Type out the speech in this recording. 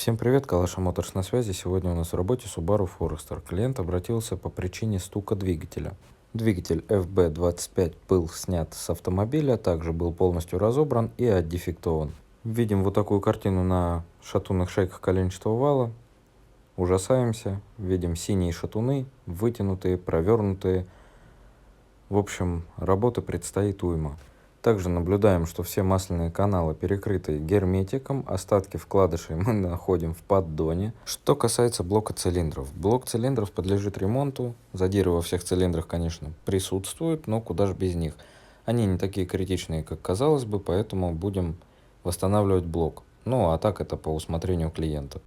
Всем привет, Калаша Моторс на связи. Сегодня у нас в работе Subaru Forester. Клиент обратился по причине стука двигателя. Двигатель FB25 был снят с автомобиля, также был полностью разобран и отдефектован. Видим вот такую картину на шатунных шейках коленчатого вала. Ужасаемся. Видим синие шатуны, вытянутые, провернутые. В общем, работы предстоит уйма. Также наблюдаем, что все масляные каналы перекрыты герметиком, остатки вкладышей мы находим в поддоне. Что касается блока цилиндров. Блок цилиндров подлежит ремонту. Задиры во всех цилиндрах, конечно, присутствуют, но куда же без них. Они не такие критичные, как казалось бы, поэтому будем восстанавливать блок. Ну а так это по усмотрению клиента.